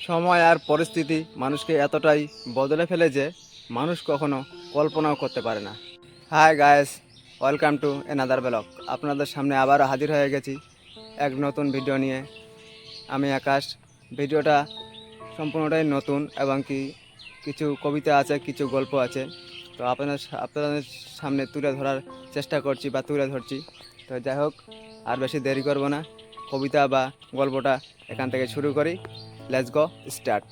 সময় আর পরিস্থিতি মানুষকে এতটাই বদলে ফেলে যে মানুষ কখনো কল্পনাও করতে পারে না। High guys, welcome to another blog. আপনাদের সামনে আবারও হাজির হয়ে গেছি এক নতুন ভিডিও নিয়ে। আমি আকাশ। ভিডিওটা সম্পূর্ণটাই নতুন এবং কিছু কবিতা আছে, কিছু গল্প আছে। তো আপনাদের সামনে তুলে ধরার চেষ্টা করছি বা তুলে ধরছি। তো যাই হোক, আর বেশি দেরি করব না, কবিতা বা গল্পটা এখান থেকে শুরু করি। Let's go start.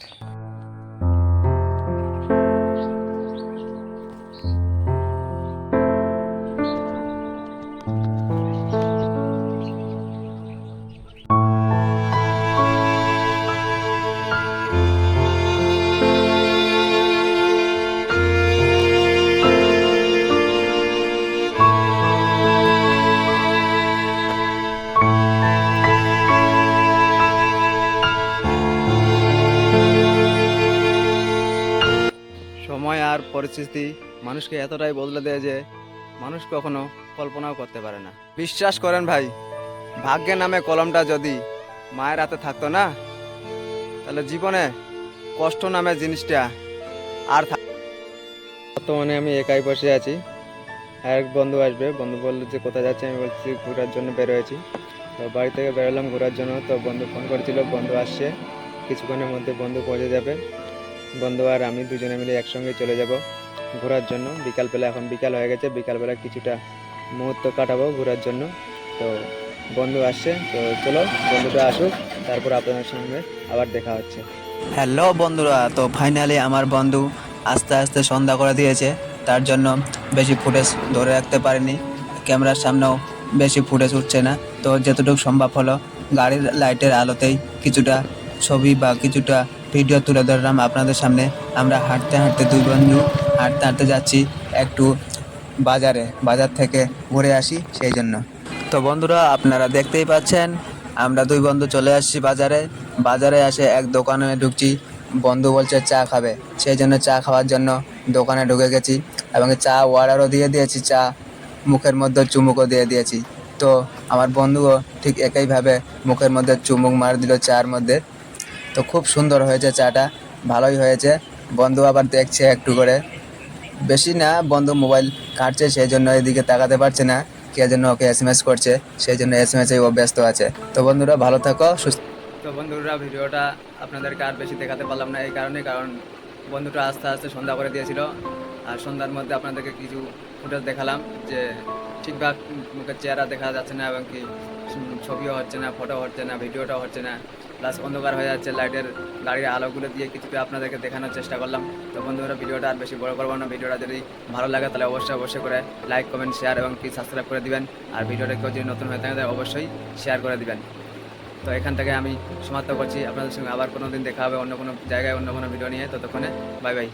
সময় আর পরিস্থিতি মানুষকে এতটাই বদলে দেয় যে মানুষ কখনো কল্পনাও করতে পারে না। বিশ্বাস করেন ভাই, ভাগ্যের নামে কলমটা যদি মায়ের হাতে থাকতো না, তাহলে জীবনে কষ্ট নামে জিনিসটা আর বর্তমানে আমি একাই বসে আছি। আর এক বন্ধু আসবে, বন্ধু বললো যে কোথায় যাচ্ছে, আমি বলছি ঘোরার জন্য বের হয়েছি। তো বাড়ি থেকে বেরোলাম ঘোরার জন্য। তো বন্ধু ফোন করেছিল, বন্ধু আসছে, কিছুক্ষণের মধ্যে বন্ধু পৌঁছে যাবে। বন্ধু আর আমি দুজনে মিলে একসঙ্গে চলে যাব ঘোরার জন্য বিকালবেলা। এখন বিকাল হয়ে গেছে, বিকালবেলা কিছুটা মুহূর্ত কাটাবো ঘোরার জন্য। তো বন্ধু আসছে, তো চলো বন্ধুটা আসুক, তারপর আপনাদের সঙ্গে আবার দেখা হচ্ছে। হ্যালো বন্ধুরা, তো ফাইনালি আমার বন্ধু আস্তে আস্তে সন্ধ্যা করে দিয়েছে। তার জন্য বেশি ফুটেজ ধরে রাখতে পারিনি, ক্যামেরার সামনেও বেশি ফুটেজ উঠছে না। তো যতটুকু সম্ভব হলো গাড়ির লাইটের আলোতেই কিছুটা ছবি বা কিছুটা ভিডিও তুলে ধরলাম আপনাদের সামনে। আমরা হাঁটতে হাঁটতে দুই বন্ধু হাঁটতে হাঁটতে যাচ্ছি একটু বাজার থেকে ঘুরে আসি সেই জন্য। তো বন্ধুরা, আপনারা দেখতেই পাচ্ছেন আমরা দুই বন্ধু চলে আসছি বাজারে এসে এক দোকানে ঢুকছি। বন্ধু বলছে চা খাবে, সেই জন্য চা খাওয়ার জন্য দোকানে ঢুকে গেছি এবং চা অর্ডারও দিয়ে দিয়েছি, চা মুখের মধ্যে চুমুকও দিয়ে দিয়েছি। তো আমার বন্ধুও ঠিক একইভাবে মুখের মধ্যে চুমুক মার দিল চার মধ্যে। তো খুব সুন্দর হয়েছে চাটা, ভালোই হয়েছে। বন্ধু আবার দেখছে একটু করে, বেশি না, বন্ধু মোবাইল ঘাঁটছে সেই জন্য এদিকে তাকাতে পারছে না, কে যেন ওকে এসএমএস করছে, সেই জন্য এসএমএসে ও ব্যস্ত আছে। তো বন্ধুরা ভালো থাকো, সুস্থ। তো বন্ধুরা, ভিডিওটা আপনাদেরকে আর বেশি দেখাতে পারলাম না এই কারণে, কারণ বন্ধুটা আস্তে আস্তে সন্ধ্যা করে দিয়েছিল। আর সন্ধ্যার মধ্যে আপনাদেরকে কিছু ফুটেজ দেখালাম যে ঠিকঠাক মুখের চেহারা দেখা যাচ্ছে না এবং ছবিও হচ্ছে না, ফটো হচ্ছে না, ভিডিওটাও হচ্ছে না, প্লাস অন্ধকার হয়ে যাচ্ছে। লাইটের গাড়ির আলোগুলো দিয়ে কিছুটা আপনাদেরকে দেখানোর চেষ্টা করলাম। তো বন্ধুরা, ভিডিওটা আর বেশি বড় করবো না। ভিডিওটা যদি ভালো লাগে তাহলে অবশ্যই করে লাইক, কমেন্ট, শেয়ার এবং সাবস্ক্রাইব করে দিবেন। আর ভিডিওটা কেউ যদি নতুন হয়ে থাকে তাহলে অবশ্যই শেয়ার করে দিবেন। তো এখান থেকে আমি সমাপ্ত করছি। আপনাদের সঙ্গে আবার কোনো দিন দেখা হবে অন্য কোনো জায়গায়, অন্য কোনো ভিডিও নিয়ে। ততক্ষণে বাই বাই।